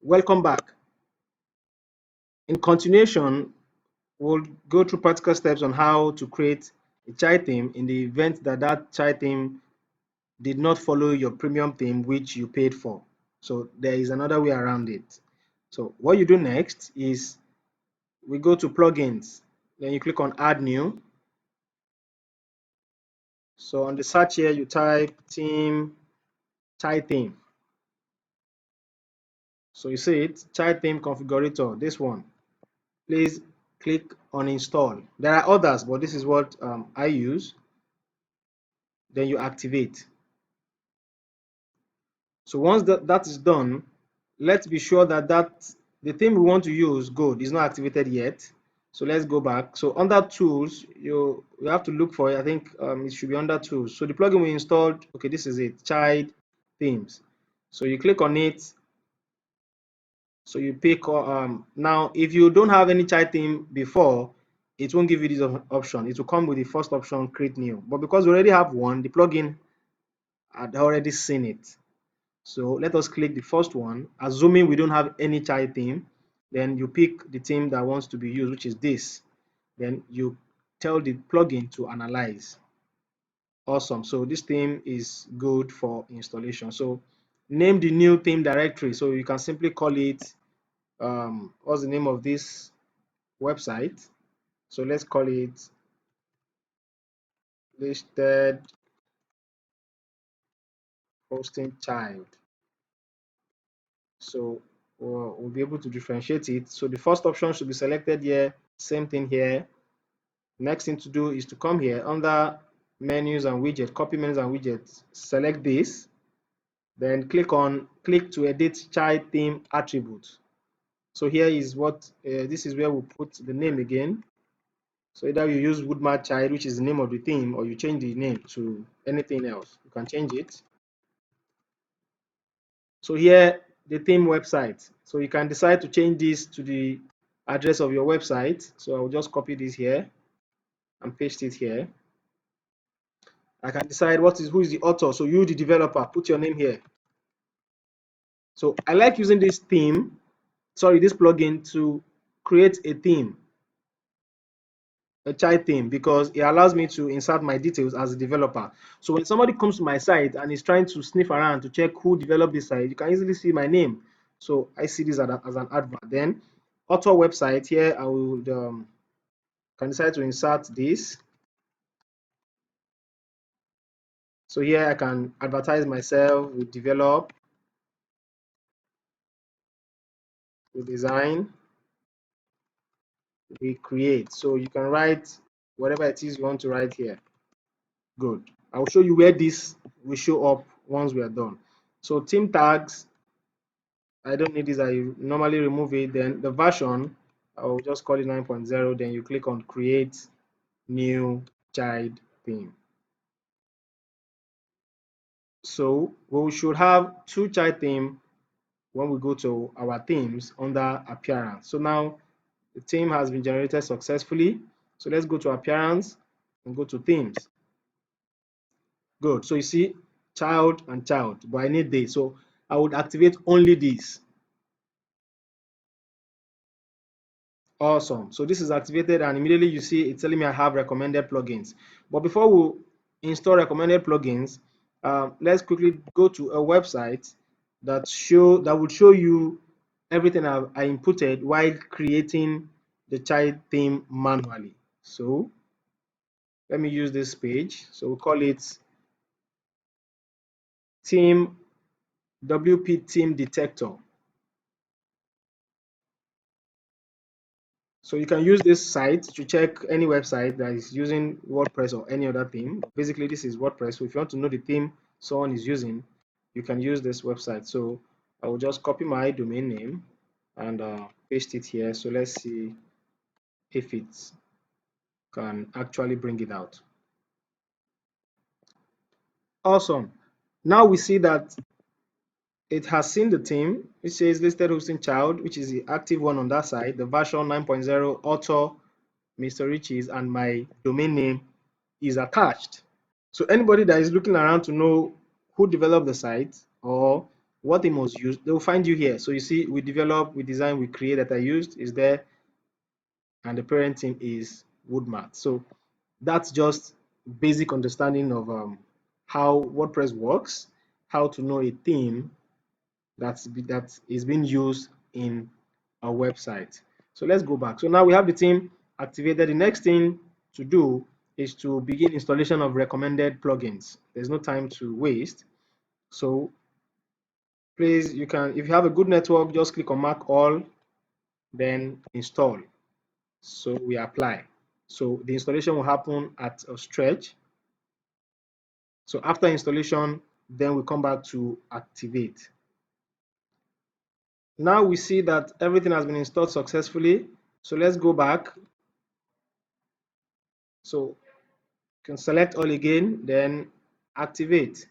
Welcome back. In continuation, we'll go through practical steps on how to create a child theme in the event that that child theme did not follow your premium theme which you paid for. So there is another way around it. So what you do next is we go to plugins, then you click on add new. So on the search here, you type theme, child theme. So you see it, child theme configurator, this one. Please click on install. There are others, but this is what I use. Then you activate. So once that is done, let's be sure that the theme we want to use, Gold, is not activated yet. So let's go back. So under tools, you have to look for it. I think it should be under tools. So the plugin we installed, okay, this is it, child themes. So you click on it. So you pick now if you don't have any child theme before, it won't give you this option. It will come with the first option, create new. But because we already have one, the plugin had already seen it. So let us click the first one, assuming we don't have any child theme. Then you pick the theme that wants to be used, which is this. Then you tell the plugin to analyze. Awesome. So this theme is good for installation. So name the new theme directory. So you can simply call it what's the name of this website? So let's call it listed hosting child. So we'll be able to differentiate it. So the first option should be selected here, same thing here. Next thing to do is to come here under menus and widgets, copy menus and widgets, select this, then click to edit child theme attributes. So here is what this is where we put the name again. So either you use Woodmart Child, which is the name of the theme, or you change the name to anything else. You can change it. So here, the theme website. So you can decide to change this to the address of your website. So I'll just copy this here and paste it here. I can decide who is the author. So you, the developer, put your name here. So I like using this this plugin to create a theme, a child theme, because it allows me to insert my details as a developer. So when somebody comes to my site and is trying to sniff around to check who developed this site, you can easily see my name. So I see this as an advert. Then author website here, I will can decide to insert this. So here I can advertise myself, we develop, we design, we create. So you can write whatever it is you want to write here. Good. I'll show you where this will show up once we are done. So theme tags, I don't need this. I normally remove it. Then the version, I'll just call it 9.0. Then you click on create new child theme. So we should have two child theme when we go to our themes under appearance. So now the theme has been generated successfully. So let's go to appearance and go to themes. Good. So you see child and child, but I need this. So I would activate only this. Awesome. So this is activated and immediately you see it's telling me I have recommended plugins. But before we install recommended plugins, let's quickly go to a website that would show you everything I inputted while creating the child theme manually. So let me use this page. So we'll call it theme WP theme detector. So you can use this site to check any website that is using WordPress or any other theme. Basically, this is WordPress. So if you want to know the theme someone is using, you can use this website. So I will just copy my domain name and paste it here. So let's see if it can actually bring it out. Awesome. Now we see that it has seen the theme. It says listed hosting child, which is the active one on that side, the version 9.0 author, Mr. Riches, and my domain name is attached. So anybody that is looking around to know who developed the site or what they must use, they will find you here. So you see, we develop, we design, we create, that I used is there, and the parent theme is Woodmat. So that's just basic understanding of how WordPress works, how to know a theme that is being used in a website. So let's go back. So now we have the theme activated. The next thing to do is to begin installation of recommended plugins. There's no time to waste. So please, you can, if you have a good network, just click on mark all, then install. So we apply. So the installation will happen at a stretch. So after installation, then we come back to activate. Now we see that everything has been installed successfully. So let's go back. So you can select all again, then activate.